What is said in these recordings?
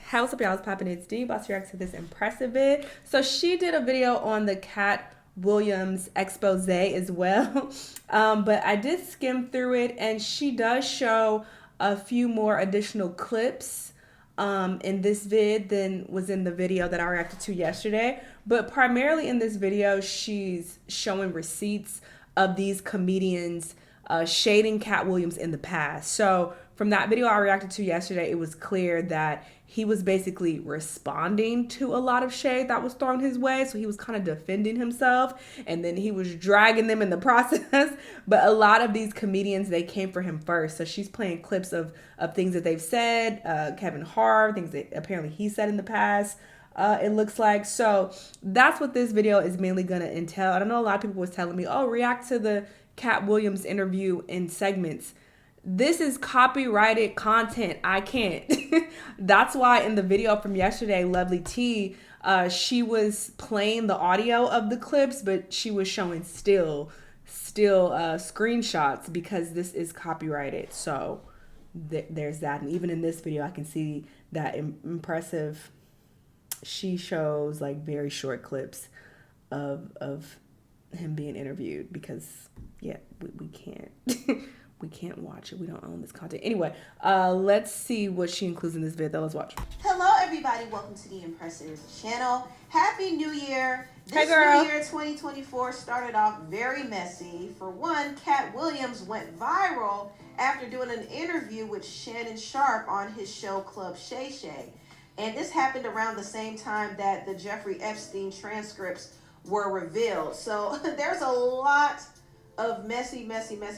Hey, what's up, y'all? It's poppin'. It's D. About to react to this impressive vid. So she did a video on the Katt Williams expose as well. But I did skim through it, and she does show a few more additional clips in this vid than was in the video that I reacted to yesterday. But primarily in this video, she's showing receipts of these comedians shading Katt Williams in the past. So from that video I reacted to yesterday, it was clear that he was basically responding to a lot of shade that was thrown his way. So he was kind of defending himself, and then he was dragging them in the process. But a lot of these comedians, they came for him first. So she's playing clips of things that they've said, Kevin Hart, things that apparently he said in the past. It looks like. So that's what this video is mainly going to entail. I don't know, a lot of people was telling me, oh, react to the Katt Williams interview in segments. This is copyrighted content. I can't. That's why in the video from yesterday, Lovely T, she was playing the audio of the clips, but she was showing still screenshots because this is copyrighted. So there's that. And even in this video, I can see that impressive. She shows like very short clips of him being interviewed because yeah, we can't we can't watch it. We don't own this content. Anyway, let's see what she includes in this video. Let's watch. Hello everybody, welcome to the Impressive channel. Happy New Year. This New Year 2024 started off very messy. For one, Katt Williams went viral after doing an interview with Shannon Sharp on his show Club Shay Shay. And this happened around the same time that the Jeffrey Epstein transcripts were revealed. So there's a lot of messy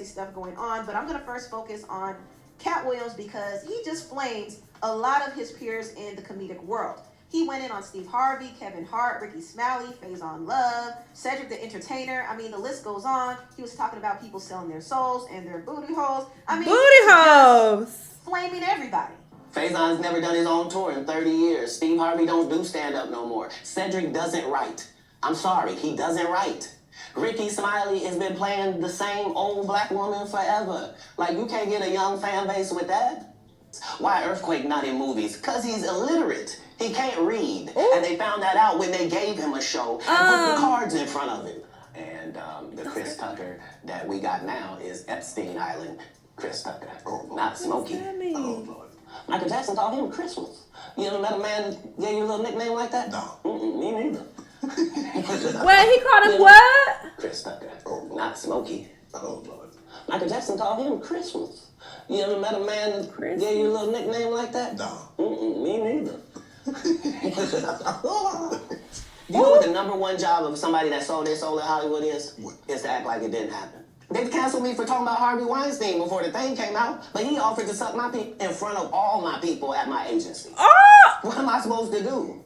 stuff going on. But I'm going to first focus on Katt Williams because he just flames a lot of his peers in the comedic world. He went in on Steve Harvey, Kevin Hart, Rickey Smiley, Faizon Love, Cedric the Entertainer. I mean, the list goes on. He was talking about people selling their souls and their booty holes. I mean, booty holes! Flaming everybody. Faizon's never done his own tour in 30 years. Steve Harvey don't do stand-up no more. Cedric doesn't write. I'm sorry, he doesn't write. Rickey Smiley has been playing the same old black woman forever. Like, you can't get a young fan base with that. Why Earthquake not in movies? Because he's illiterate. He can't read. Ooh. And they found that out when they gave him a show and put the cards in front of him. And the Chris Tucker that we got now is Epstein Island Chris Tucker, not Smokey. Oh, Lord. Michael Jackson called him Christmas. You ever met a man that gave you a little nickname like that? No. Me neither. Wait, he called him what? Chris Tucker, not Smokey. Oh, Lord. Michael Jackson called him Christmas. You ever met a man that gave you a little nickname like that? No. Me neither. You know what the #1 job of somebody that sold their soul in Hollywood is? What? Is to act like it didn't happen. They canceled me for talking about Harvey Weinstein before the thing came out, but he offered to suck my pee in front of all my people at my agency. Oh! What am I supposed to do?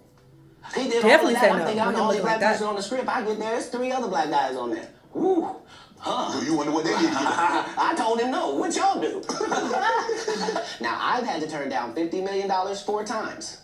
He did definitely all of that. I think I'm the only black person on the script. I get there, there's 3 other black guys on there. Woo! Huh. Do you wonder what they did? I told him no. What y'all do? Now, I've had to turn down $50 million 4 times.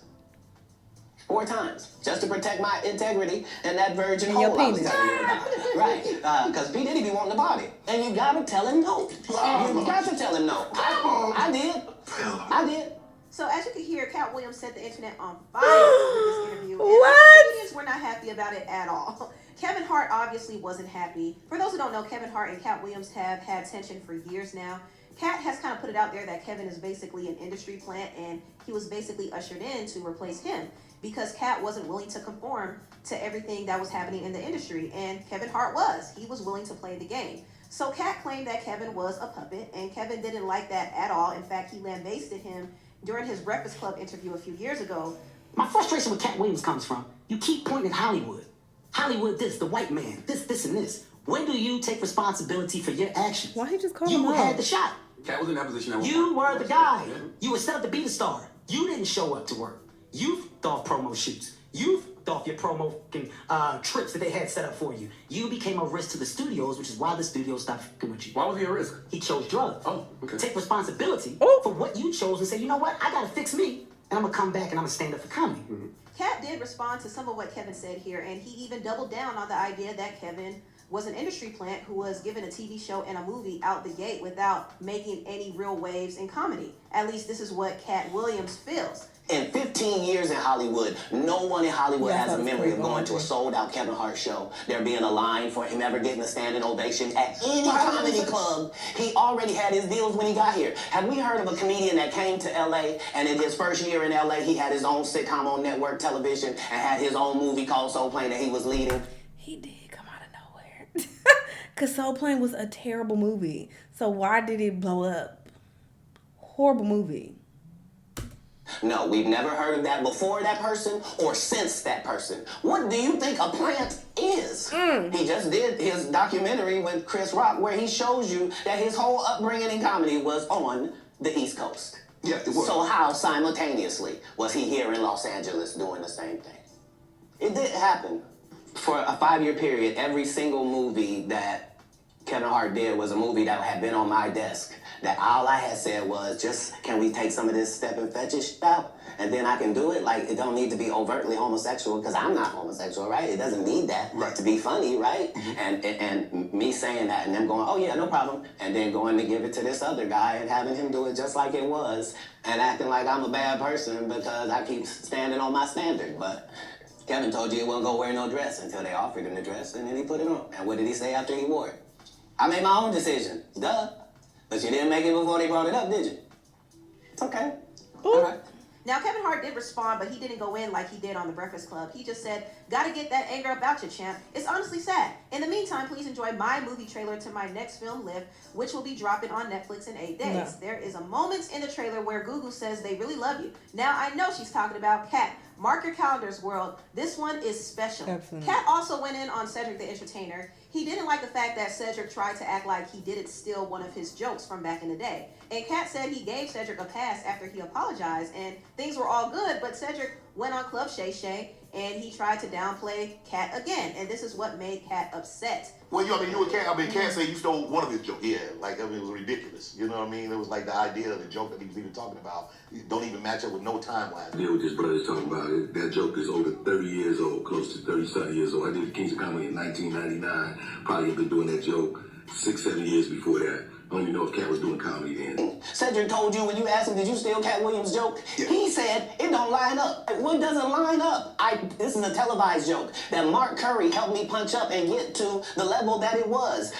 4 times, just to protect my integrity and that virgin hole I was telling you about. Right, because P. Diddy be wanting the body. And you gotta tell him no. You got to tell him no. I did. So as you can hear, Katt Williams set the internet on fire with this interview. And what? The comedians were not happy about it at all. Kevin Hart obviously wasn't happy. For those who don't know, Kevin Hart and Katt Williams have had tension for years now. Katt has kind of put it out there that Kevin is basically an industry plant, and he was basically ushered in to replace him because Katt wasn't willing to conform to everything that was happening in the industry, and Kevin Hart was. He was willing to play the game. So Katt claimed that Kevin was a puppet, and Kevin didn't like that at all. In fact, he lambasted him during his Breakfast Club interview a few years ago. My frustration with Katt Williams comes from, you keep pointing at Hollywood. Hollywood this, the white man, this, and this. When do you take responsibility for your actions? Why he just call him You out? had the shot. Katt was in that position at one You point. were the guy. Yeah. You were set up to be the star. You didn't show up to work. You thought promo shoots. You thought your promo trips that they had set up for you. You became a risk to the studios, which is why the studios stopped fucking with you. Why was he a risk? He chose drugs. Oh, okay. Take responsibility for what you chose and say, you know what? I gotta fix me, and I'm gonna come back and I'm gonna stand up for comedy. Mm-hmm. Katt did respond to some of what Kevin said here, and he even doubled down on the idea that Kevin was an industry plant who was given a TV show and a movie out the gate without making any real waves in comedy. At least this is what Katt Williams feels. In 15 years in Hollywood, no one in Hollywood has a memory of going to a sold-out Kevin Hart show, there being a line for him ever getting a standing ovation at any comedy club. He already had his deals when he got here. Have we heard of a comedian that came to L.A. and in his first year in L.A. he had his own sitcom on network television and had his own movie called Soul Plane that he was leading? He did come out of nowhere. Because Soul Plane was a terrible movie. So why did it blow up? Horrible movie. No, we've never heard of that before that person or since that person. What do you think a plant is? He just did his documentary with Chris Rock where he shows you that his whole upbringing in comedy was on the East Coast. Yeah, it was. So how simultaneously was he here in Los Angeles doing the same thing? It did happen. For a 5-year period, every single movie that Kevin Hart did was a movie that had been on my desk. That all I had said was, just, can we take some of this step and fetch out? And then I can do it. Like, it don't need to be overtly homosexual, because I'm not homosexual, right? It doesn't need that to be funny, right? And me saying that and them going, oh yeah, no problem. And then going to give it to this other guy and having him do it just like it was. And acting like I'm a bad person because I keep standing on my standard. But Kevin told you he wasn't going to wear no dress until they offered him the dress, and then he put it on. And what did he say after he wore it? I made my own decision. Duh. But you didn't make it before they brought it up, did you? It's okay. All right. Now, Kevin Hart did respond, but he didn't go in like he did on The Breakfast Club. He just said, gotta get that anger about you, champ. It's honestly sad. In the meantime, please enjoy my movie trailer to my next film, Live, which will be dropping on Netflix in 8 days. No. There is a moment in the trailer where Gugu says they really love you. Now, I know she's talking about Katt. Mark your calendars, world. This one is special. Absolutely. Katt also went in on Cedric the Entertainer. He didn't like the fact that Cedric tried to act like he didn't steal one of his jokes from back in the day. And Katt said he gave Cedric a pass after he apologized, and things were all good, but Cedric went on Club Shay Shay, and he tried to downplay Katt again, and this is what made Katt upset. Well, you and Katt, Katt said you stole one of his jokes. Yeah, like, it was ridiculous. You know what I mean? It was like the idea of the joke that he was even talking about. It don't even match up with no timeline. Yeah, what this brother's talking about, that joke is over 30 years old, close to 30-something years old. I did Kings of Comedy in 1999. Probably have been doing that joke 6-7 years before that. I don't even know if Katt was doing comedy then. Cedric told you when you asked him, did you steal Katt Williams' joke? Yeah. He said, it don't line up. What doesn't line up? This is a televised joke that Mark Curry helped me punch up and get to the level that it was.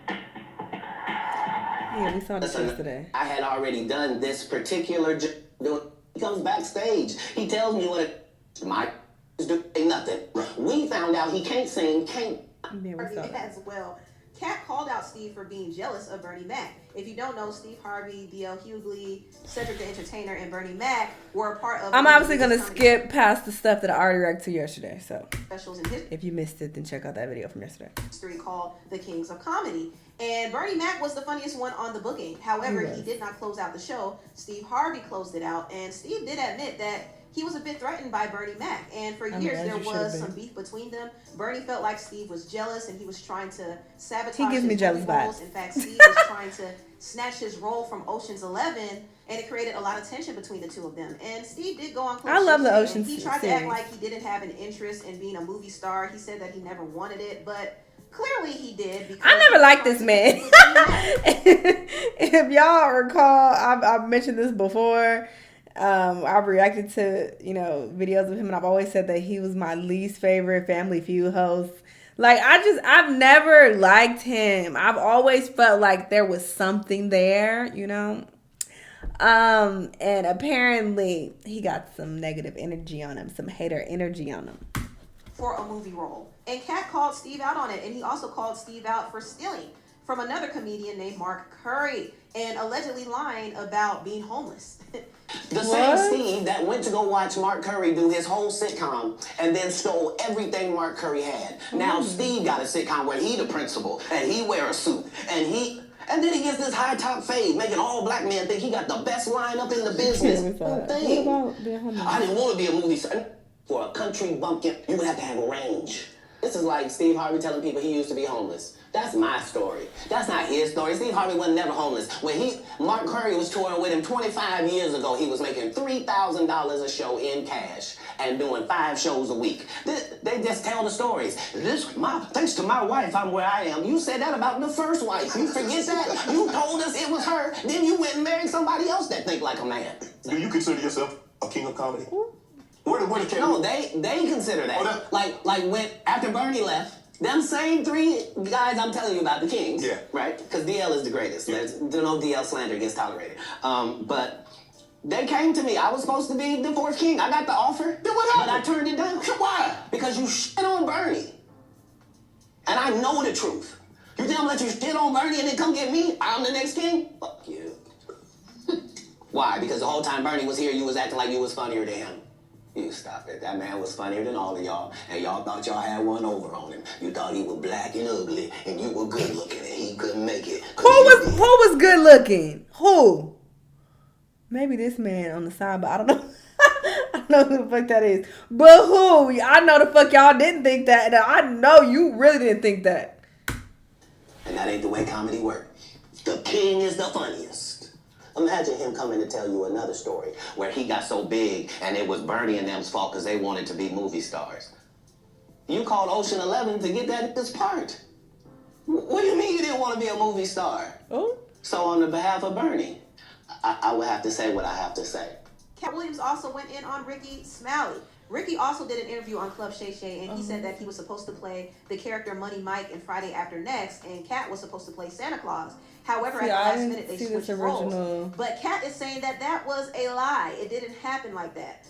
Yeah, we saw this yesterday. I had already done this particular joke. He comes backstage. He tells me what my do nothing. Right. We found out he can't sing, can't. Yeah, we saw that. As well. Katt called out Steve for being jealous of Bernie Mac. If you don't know, Steve Harvey, D.L. Hughley, Cedric the Entertainer, and Bernie Mac were a part of... I'm obviously going to skip past the stuff that I already reacted to yesterday. So specials in his if you missed it, then check out that video from yesterday. history called The Kings of Comedy. And Bernie Mac was the funniest one on the booking. However, he did not close out the show. Steve Harvey closed it out. And Steve did admit that he was a bit threatened by Bernie Mac. And for years, there was some beef between them. Bernie felt like Steve was jealous and he was trying to sabotage He gives me his jealous roles. vibes. In fact, Steve was trying to snatch his role from Ocean's 11, and it created a lot of tension between the two of them. And Steve did go on Club I love Shay the Shay, Ocean's and he tried to act series. like he didn't have an interest in being a movie star. He said that he never wanted it, but clearly he did. Because I never liked this man. If y'all recall, I've mentioned this before. I've reacted to, videos of him, and I've always said that he was my least favorite Family Feud host. Like, I've never liked him. I've always felt like there was something there, and apparently he got some negative energy on him, some hater energy on him. For a movie role. And Katt called Steve out on it, and he also called Steve out for stealing from another comedian named Mark Curry and allegedly lying about being homeless. The same Steve that went to go watch Mark Curry do his whole sitcom and then stole everything Mark Curry had. Now Steve got a sitcom where he the principal and he wear a suit and then he gets this high top fade, making all black men think he got the best lineup in the business. Thing. I didn't want to be a movie star. For a country bumpkin, you would have to have a range. This is like Steve Harvey telling people he used to be homeless. That's my story. That's not his story. Steve Harvey was never homeless. When Mark Curry was touring with him 25 years ago, he was making $3,000 a show in cash and doing 5 shows a week. They just tell the stories. Thanks to my wife, I'm where I am. You said that about the first wife. You forget that? You told us it was her. Then you went and married somebody else that think like a man. Do you consider yourself a king of comedy? Where did Katt No, Williams? they consider that. Oh, like when after Bernie left, them same three guys I'm telling you about, the kings, Yeah. right? Because DL is the greatest. There's no DL slander gets tolerated. But they came to me. I was supposed to be the fourth king. I got the offer, Then what but I happened? turned it down. Why? Because you shit on Bernie, and I know the truth. You think I'm gonna let you shit on Bernie and then come get me? I'm the next king? Fuck you. Why? Because the whole time Bernie was here, you was acting like you was funnier than him. You stop it. That man was funnier than all of y'all, and y'all thought y'all had one over on him. You thought he was black and ugly, and you were good looking, and he couldn't make it. Who was good looking? Who? Maybe this man on the side, but I don't know. I don't know who the fuck that is. But who? I know the fuck y'all didn't think that. And I know you really didn't think that. And that ain't the way comedy works. The king is the funniest. Imagine him coming to tell you another story where he got so big and it was Bernie and them's fault because they wanted to be movie stars. You called Ocean 11 to get that this part. What do you mean you didn't want to be a movie star? Oh. So on the behalf of Bernie, I would have to say what I have to say. Katt Williams also went in on Rickey Smiley. Rickey also did an interview on Club Shay Shay, and he said that he was supposed to play the character Money Mike in Friday After Next, and Katt was supposed to play Santa Claus. However, at the last minute, they switched roles. But Katt is saying that that was a lie. It didn't happen like that.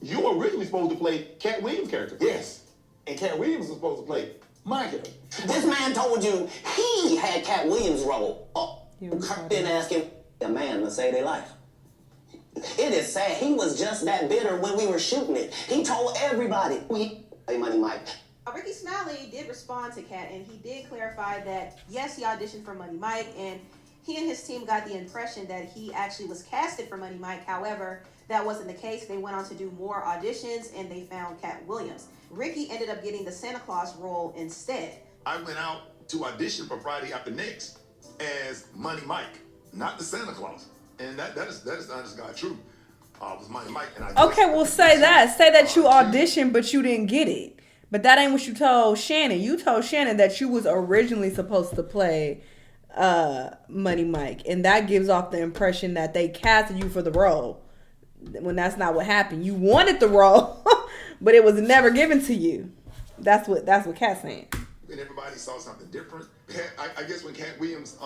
You were originally supposed to play Katt Williams' character. Yes. And Katt Williams was supposed to play my character. This man told you he had Katt Williams' role. Kirk didn't ask him a man to save their life. It is sad. He was just that bitter when we were shooting it. He told everybody, we play Money Mike. Rickey Smiley did respond to Katt, and he did clarify that, yes, he auditioned for Money Mike, and he and his team got the impression that he actually was casted for Money Mike. However, that wasn't the case. They went on to do more auditions, and they found Katt Williams. Rickey ended up getting the Santa Claus role instead. I went out to audition for Friday After Next as Money Mike, not the Santa Claus. And that is the honest God truth. It was Money Mike. And Okay, well, say that you auditioned, but you didn't get it. But that ain't what you told Shannon. You told Shannon that you was originally supposed to play Money Mike. And that gives off the impression that they casted you for the role. When that's not what happened. You wanted the role, but it was never given to you. That's what Katt's saying. And everybody saw something different. I guess when Katt Williams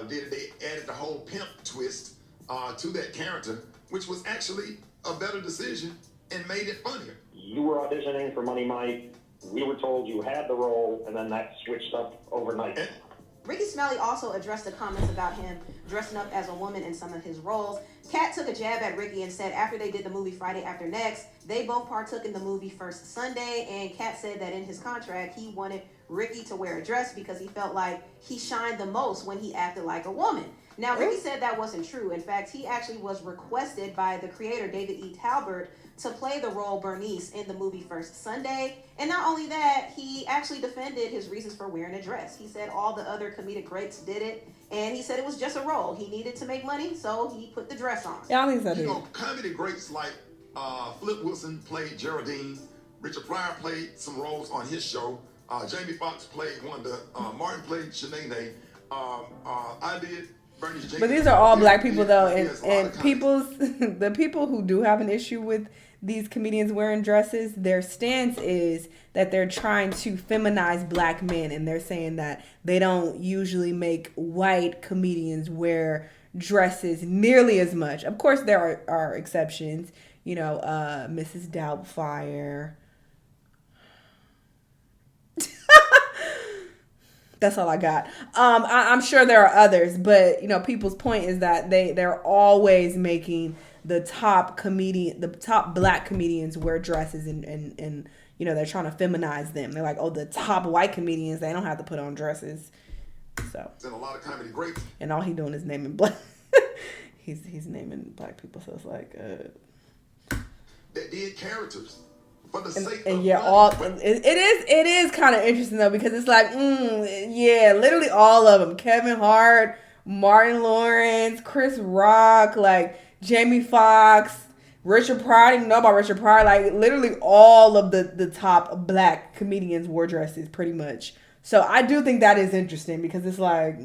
did it, they added the whole pimp twist to that character, which was actually a better decision and made it funnier. You were auditioning for Money Mike. We were told you had the role, and then that switched up overnight. Rickey Smiley also addressed the comments about him dressing up as a woman in some of his roles. Katt took a jab at Rickey and said after they did the movie Friday After Next, they both partook in the movie First Sunday, and Katt said that in his contract, he wanted Rickey to wear a dress because he felt like he shined the most when he acted like a woman. Now, Rickey said that wasn't true. In fact, he actually was requested by the creator, David E. Talbert, to play the role Bernice in the movie First Sunday. And not only that, he actually defended his reasons for wearing a dress. He said all the other comedic greats did it, and he said it was just a role. He needed to make money, so he put the dress on. Yeah, I think so. You know, comedy greats like Flip Wilson played Geraldine. Richard Pryor played some roles on his show. Jamie Foxx played Wanda. Martin played Shanae. I did. But these are all black people though, and the people who do have an issue with these comedians wearing dresses, their stance is that they're trying to feminize black men, and they're saying that they don't usually make white comedians wear dresses nearly as much. Of course, there are exceptions. You know, Mrs. Doubtfire. That's all I got. I'm sure there are others, but you know, people's point is that they're always making the top black comedians wear dresses, and you know, they're trying to feminize them. They're like, oh, the top white comedians, they don't have to put on dresses. So. And a lot of comedy greats. And all he doing is naming black. he's naming black people, so it's like. That did characters. For the sake and of yeah, it is kind of interesting though, because it's like, yeah, literally all of them: Kevin Hart, Martin Lawrence, Chris Rock, like Jamie Foxx, Richard Pryor. I didn't even know about Richard Pryor. Like literally all of the top black comedians wore dresses, pretty much. So I do think that is interesting because it's like,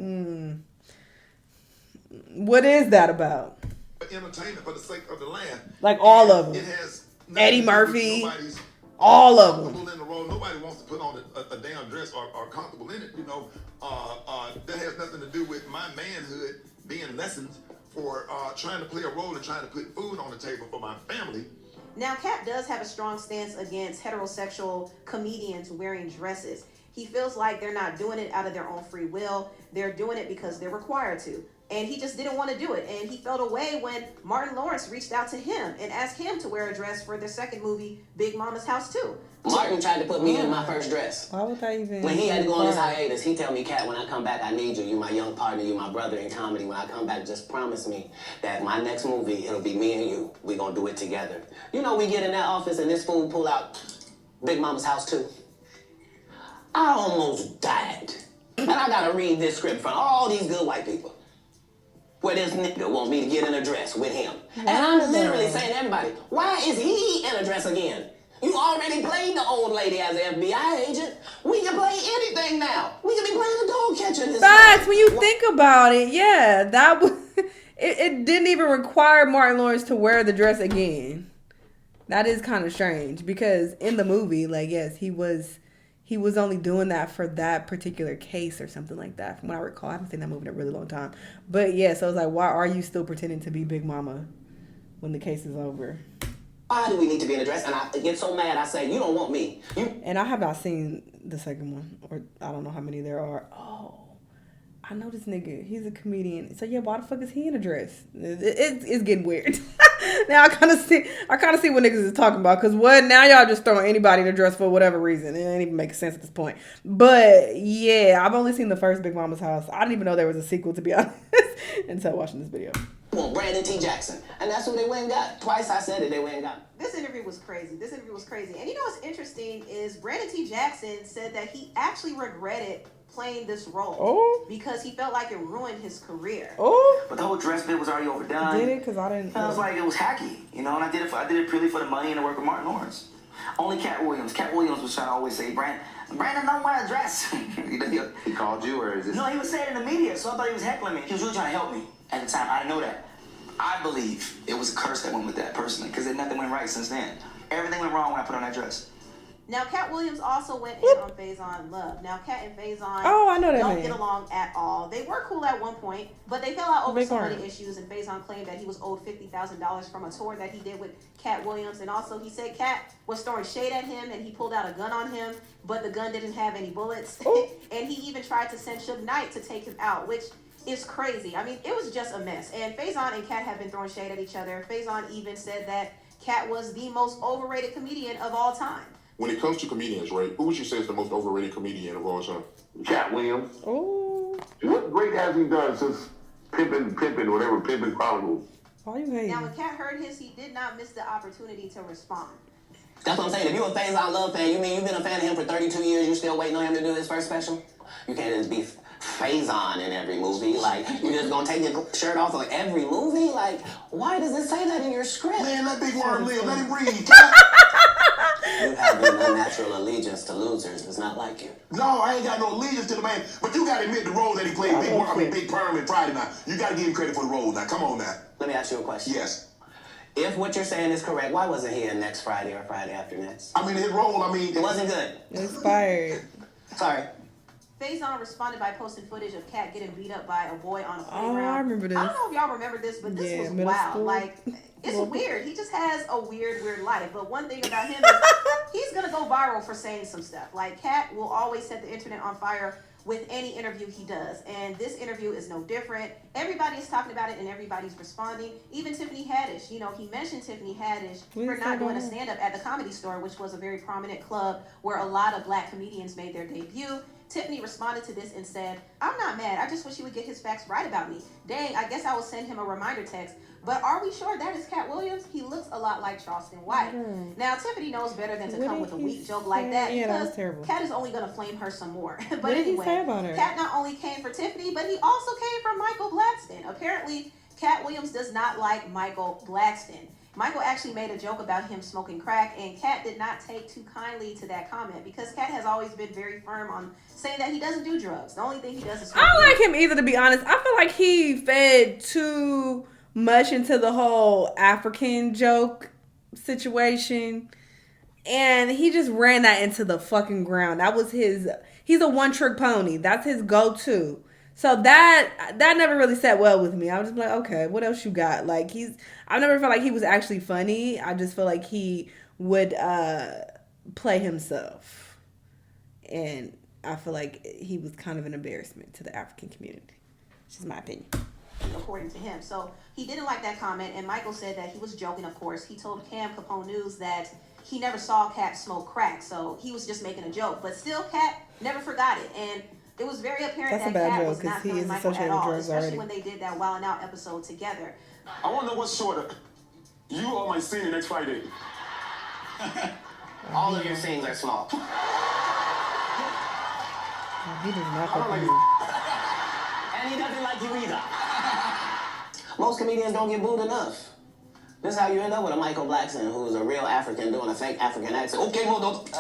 what is that about? entertainment for the sake of the land. Like all of them. It has Eddie Murphy. Nobody's all of them. Comfortable in the role. Nobody wants to put on a damn dress or comfortable in it. You know, that has nothing to do with my manhood being lessened for trying to play a role and trying to put food on the table for my family. Now, Katt does have a strong stance against heterosexual comedians wearing dresses. He feels like they're not doing it out of their own free will. They're doing it because they're required to. And he just didn't want to do it. And he felt away when Martin Lawrence reached out to him and asked him to wear a dress for their second movie, Big Mama's House 2. Martin tried to put me in my first dress. Why would that even... When he had to go on his hiatus, he tell me, Katt, when I come back, I need you. You my young partner, you my brother in comedy. When I come back, just promise me that my next movie, it'll be me and you. We gonna do it together. You know, we get in that office and this fool pull out Big Mama's House 2. I almost died. And I gotta read this script from all these good white people. Where this nigga want me to get in a dress with him. And I'm literally saying to everybody, why is he in a dress again? You already played the old lady as an FBI agent. We can play anything now. We can be playing the dog catcher in this Facts, when you think about it, yeah, that was... It didn't even require Martin Lawrence to wear the dress again. That is kind of strange because in the movie, like, yes, he was only doing that for that particular case or something like that. From what I recall, I haven't seen that movie in a really long time. But yeah, so I was like, why are you still pretending to be Big Mama when the case is over? Why do we need to be in a dress? And I get so mad, I say, you don't want me. And I have not seen the second one, or I don't know how many there are. Oh, I know this nigga. He's a comedian. So yeah, why the fuck is he in a dress? It's getting weird. Now I kind of see what niggas is talking about. Cause what? Now y'all just throwing anybody in a dress for whatever reason. It ain't even making sense at this point. But yeah, I've only seen the first Big Mama's House. I didn't even know there was a sequel, to be honest, until watching this video. Well, Brandon T. Jackson. And that's who they went and got. Twice I said it, they went and got. This interview was crazy. And you know what's interesting is Brandon T. Jackson said that he actually regretted playing this role because he felt like it ruined his career. But the whole dress bit was already overdone. Did it? Because I didn't. It was like it was hacky, you know. And I did it purely for the money and to work with Martin Lawrence. Only Katt Williams. Katt Williams was trying to always say, Brandon don't wear a dress. He called you, or is this? No, he was saying it in the media, so I thought he was heckling me. He was really trying to help me at the time. I didn't know that. I believe it was a curse that went with that personally, because nothing went right since then. Everything went wrong when I put on that dress. Now, Katt Williams also went in on Faizon Love. Now, Katt and Faizon don't get along at all. They were cool at one point, but they fell out over so many issues, and Faizon claimed that he was owed $50,000 from a tour that he did with Katt Williams, and also he said Katt was throwing shade at him, and he pulled out a gun on him, but the gun didn't have any bullets, and he even tried to send Suge Knight to take him out, which is crazy. I mean, it was just a mess, and Faizon and Katt have been throwing shade at each other. Faizon even said that Katt was the most overrated comedian of all time. When it comes to comedians, right, who would you say is the most overrated comedian of all time? Katt Williams. What great has he done since Pimpin' Chronicles? Why you hating? Now, when Katt heard his, he did not miss the opportunity to respond. That's what I'm saying. If you're a Faizon Love fan, you mean you've been a fan of him for 32 years, you still waiting on him to do his first special? You can't just be Faizon in every movie. Like, you just gonna take your shirt off on every movie? Like, why does it say that in your script? Man, let Big Worm live. Let him breathe. You have an unnatural allegiance to losers. It's not like you. No, I ain't got no allegiance to the man. But you gotta admit the role that he played. Big Perm and Friday Night. You gotta give him credit for the role. Now, come on now. Let me ask you a question. Yes. If what you're saying is correct, why wasn't he in next Friday or Friday after next? I mean, his role, it wasn't good. It expired. Sorry. Faizon responded by posting footage of Katt getting beat up by a boy on a playground. I remember this. I don't know if y'all remember this, but this was wild. School. Like, it's weird. He just has a weird life. But one thing about him is he's going to go viral for saying some stuff. Like, Katt will always set the internet on fire with any interview he does. And this interview is no different. Everybody is talking about it and everybody's responding. Even Tiffany Haddish. You know, he mentioned Tiffany Haddish for not doing a stand-up at the Comedy Store, which was a very prominent club where a lot of black comedians made their debut. Tiffany responded to this and said, "I'm not mad. I just wish he would get his facts right about me. Dang, I guess I will send him a reminder text. But are we sure that is Katt Williams? He looks a lot like Charleston White." Now, Tiffany knows better than to come with a weak joke like that because Katt is only going to flame her some more. But anyway, Katt not only came for Tiffany, but he also came for Michael Blackson. Apparently, Katt Williams does not like Michael Blackson. Michael actually made a joke about him smoking crack, and Katt did not take too kindly to that comment because Katt has always been very firm on saying that he doesn't do drugs. The only thing he does is smoke. I don't like him either, to be honest. I feel like he fed too much into the whole African joke situation. And he just ran that into the fucking ground. That was he's a one-trick pony. That's his go-to. So that never really sat well with me. I was just like, okay, what else you got? Like I never felt like he was actually funny. I just feel like he would play himself. And I feel like he was kind of an embarrassment to the African community. Which is my opinion. According to him. So he didn't like that comment, and Michael said that he was joking, of course. He told Cam Capone News that he never saw Katt smoke crack, so he was just making a joke. But still, Katt never forgot it, and it was very apparent that Katt was not feeling Michael at all, especially when they did that Wild 'N Out episode together. I want to know what's shorter, you or my scene next Friday. All of your scenes are small. He does not I don't like like it. And he doesn't like you either. Most comedians don't get booed enough. This is how you end up with a Michael Blackson, who's a real African doing a fake African accent. Okay, well, don't.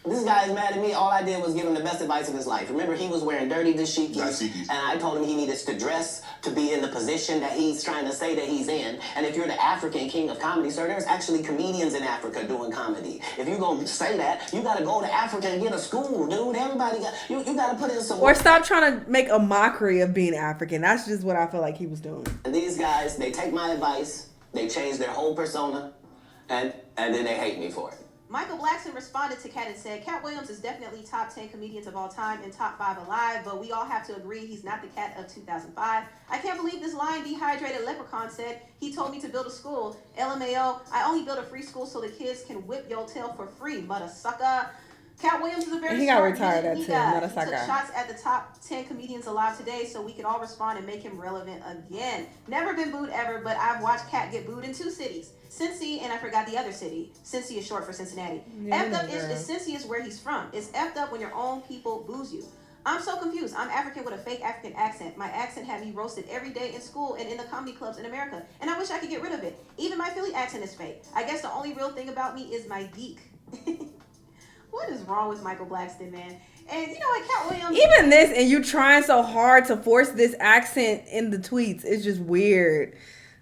This guy is mad at me. All I did was give him the best advice of his life. Remember, he was wearing dirty dashikis, and I told him he needed to dress to be in the position that he's trying to say that he's in. And if you're the African king of comedy, sir, there's actually comedians in Africa doing comedy. If you're going to say that, you got to go to Africa and get a school, dude. Everybody got, you got to put in some work. Or stop trying to make a mockery of being African. That's just what I feel like he was doing. And these guys, they take my advice, they change their whole persona, and then they hate me for it. Michael Blackson responded to Katt and said, Katt Williams is definitely top 10 comedians of all time and top 5 alive, but we all have to agree he's not the Katt of 2005. I can't believe this lying, dehydrated leprechaun said, he told me to build a school. LMAO, I only built a free school so the kids can whip your tail for free, mother sucker. Katt Williams is a very smart retired at 10, He took shots at the top 10 comedians alive today so we could all respond and make him relevant again. Never been booed ever, but I've watched Katt get booed in 2 cities. Cincy, and I forgot the other city. Cincy is short for Cincinnati. Effed up is Cincy is where he's from. It's effed up when your own people booze you. I'm so confused. I'm African with a fake African accent. My accent had me roasted every day in school and in the comedy clubs in America, and I wish I could get rid of it. Even my Philly accent is fake. I guess the only real thing about me is my geek. What is wrong with Michael Blackson, man? And you know what, Katt Williams... Even this, and you trying so hard to force this accent in the tweets, it's just weird.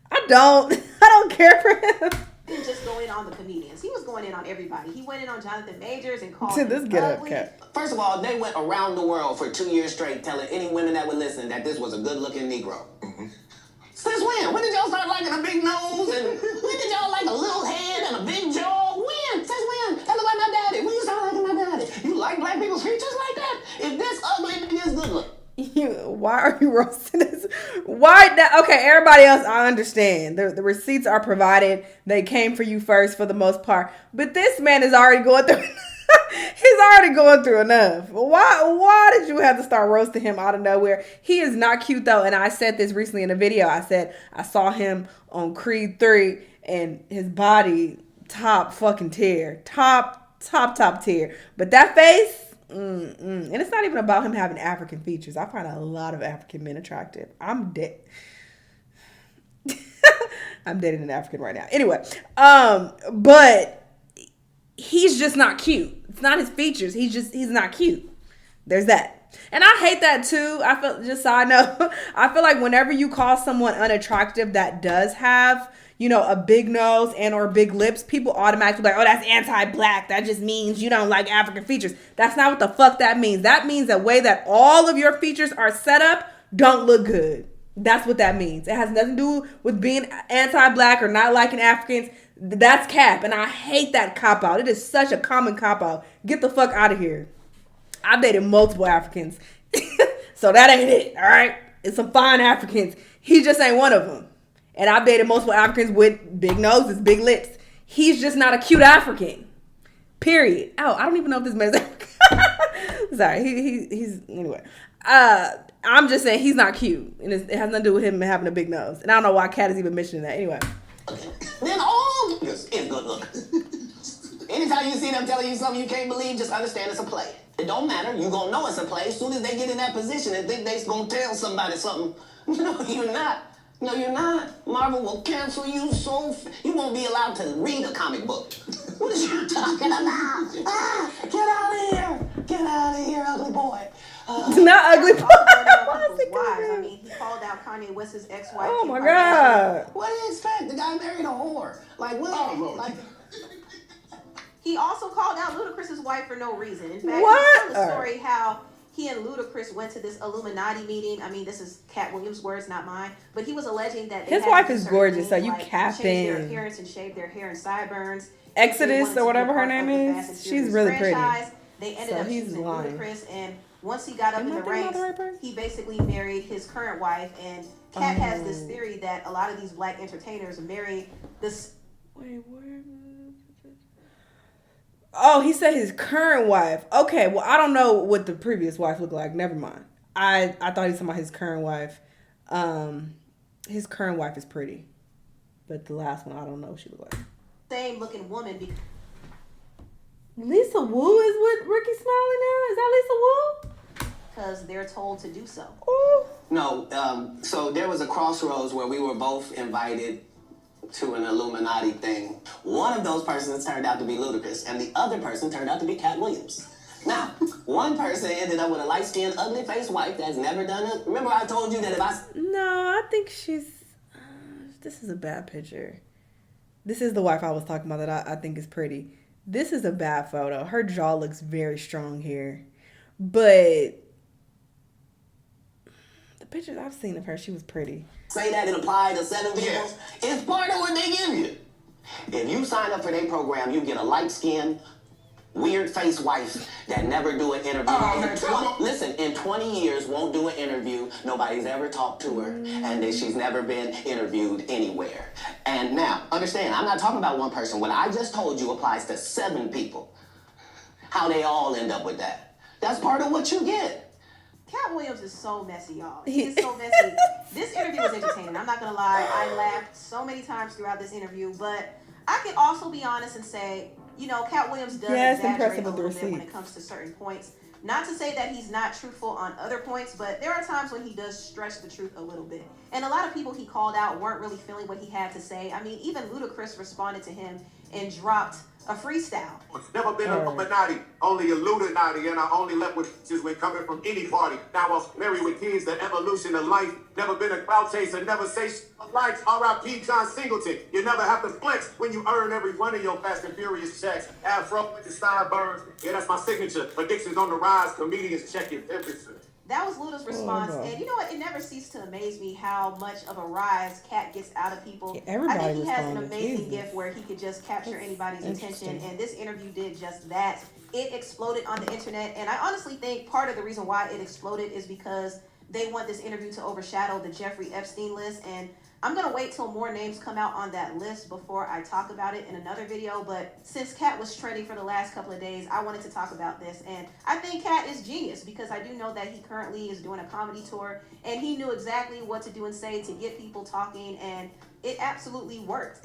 I don't care for him. He didn't just go in on the comedians. He was going in on everybody. He went in on Jonathan Majors and called this him get ugly. up, Katt. First of all, they went around the world for 2 years straight telling any women that would listen that this was a good-looking Negro. Mm-hmm. Since when? When did y'all start liking a big nose? And when did y'all like a little head and a big jaw? When? Since when? That look like my daddy. When you start liking my daddy? You like black people's features like that? If this ugly nigga is good look. Why are you roasting this? Why that? Okay, everybody else, I understand. The receipts are provided. They came for you first for the most part. But this man is already going through... He's already going through enough. Why did you have to start roasting him out of nowhere? He is not cute, though. And I said this recently in a video. I said I saw him on Creed 3 and his body top fucking tier. Top tier. But that face... And it's not even about him having African features. I find a lot of African men attractive. I'm dating an African right now. Anyway, but he's just not cute. It's not his features. He's not cute. There's that. And I hate that too. I feel, just so I know, I feel like whenever you call someone unattractive that does have, you know, a big nose and or big lips, people automatically like, oh, that's anti-black. That just means you don't like African features. That's not what the fuck that means. That means the way that all of your features are set up don't look good. That's what that means. It has nothing to do with being anti-black or not liking Africans. That's cap. And I hate that cop-out. It is such a common cop-out. Get the fuck out of here. I've dated multiple Africans. So that ain't it, all right? It's some fine Africans. He just ain't one of them. And I've dated multiple Africans with big noses, big lips. He's just not a cute African. Period. Oh, I don't even know if this man is African. Sorry, he's anyway. I'm just saying he's not cute. And it has nothing to do with him having a big nose. And I don't know why Katt is even mentioning that. Anyway. Then all this is good look. Anytime you see them telling you something you can't believe, just understand it's a play. It don't matter. You gonna know it's a play as soon as they get in that position and think they's gonna tell somebody something. No, you're not. No, you're not. Marvel will cancel you you won't be allowed to read a comic book. What is you talking about? Get out of here. Get out of here, ugly boy. Not ugly boy. I mean, he called out Kanye was his ex-wife. Oh Kim my Kardashian. God. What do you expect? The guy married a whore. Like, what? Oh, Lord. Like, He also called out Ludacris's wife for no reason. In fact, What? he was telling the story how he and Ludacris went to this Illuminati meeting. I mean, this is Katt Williams' words, not mine. But he was alleging that they His had wife to do is certain gorgeous, so things, you like capping. change their appearance and shave their hair and sideburns. Exodus They or wanted to whatever be her part name of the Fast is. and She's Furious really franchise. pretty. They ended So up he's choosing lying. Ludacris, and once he got up Am in I the thinking about ranks, the right person? he basically married his current wife. And Katt has this theory that a lot of these black entertainers marry this. Wait, where? Oh, he said his current wife. Okay, well, I don't know what the previous wife looked like. Never mind. I thought he was talking about his current wife. His current wife is pretty, but the last one, I don't know what she looked like. Same looking woman. Lisa Wu is with Rickey Smiley now? Is that Lisa Wu? Because they're told to do so. Ooh. no, so there was a crossroads where we were both invited to an Illuminati thing. One of those persons turned out to be Ludacris, and the other person turned out to be Katt Williams. Now, one person ended up with a light-skinned, ugly-faced wife that's never done it. Remember I told you that if I... No, I think she's... this is a bad picture. This is the wife I was talking about that I think is pretty. This is a bad photo. Her jaw looks very strong here. But the pictures I've seen of her, she was pretty. Say that it applied to 7 people. It's part of what they give you. If you sign up for their program, you get a light-skinned, weird-faced wife that never do an interview. Listen, in 20 years, won't do an interview. Nobody's ever talked to her, and then she's never been interviewed anywhere. And now, understand, I'm not talking about one person. What I just told you applies to 7 people. How they all end up with that. That's part of what you get. Katt Williams is so messy, y'all. He is so messy. This interview was entertaining. I'm not going to lie. I laughed so many times throughout this interview. But I can also be honest and say, you know, Katt Williams does exaggerate a little bit when it comes to certain points. Not to say that he's not truthful on other points, but there are times when he does stretch the truth a little bit. And a lot of people he called out weren't really feeling what he had to say. I mean, even Ludacris responded to him and dropped a freestyle. It's never been a Illuminati, only a Illuminati, and I only left with bitches when coming from any party. Now I was married with kids, the evolution of life. Never been a crowd chaser, never say likes. R.I.P. John Singleton. You never have to flex when you earn every one of your Fast and Furious checks. Afro with the sideburns, yeah, that's my signature. Addictions on the rise, comedians check your temperature. That was Luda's response, and you know what? It never ceased to amaze me how much of a rise Katt gets out of people. Yeah, I think he has an responded. amazing Jesus. gift where he could just capture anybody's attention, and this interview did just that. It exploded on the internet, and I honestly think part of the reason why it exploded is because they want this interview to overshadow the Jeffrey Epstein list, and I'm going to wait till more names come out on that list before I talk about it in another video. But since Katt was trending for the last couple of days, I wanted to talk about this. And I think Katt is genius because I do know that he currently is doing a comedy tour. And he knew exactly what to do and say to get people talking. And it absolutely worked.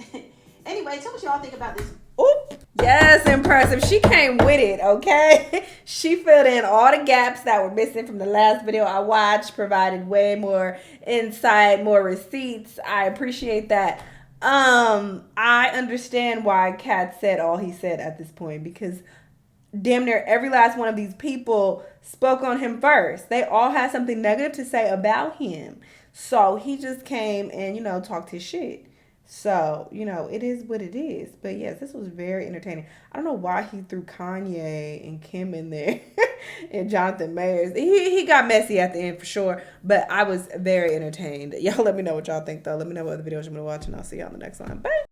Anyway, tell me what y'all think about this. Oop. Yes, impressive. She came with it, okay? She filled in all the gaps that were missing from the last video I watched, provided way more insight, more receipts. I appreciate that. I understand why Katt said all he said at this point because damn near every last one of these people spoke on him first. They all had something negative to say about him. So he just came and, you know, talked his shit. So, you know, it is what it is. But yes, this was very entertaining. I don't know why he threw Kanye and Kim in there and Jonathan Mayers. He got messy at the end for sure. But I was very entertained. Y'all let me know what y'all think, though. Let me know what other videos you want to watch, and I'll see y'all on the next one. Bye.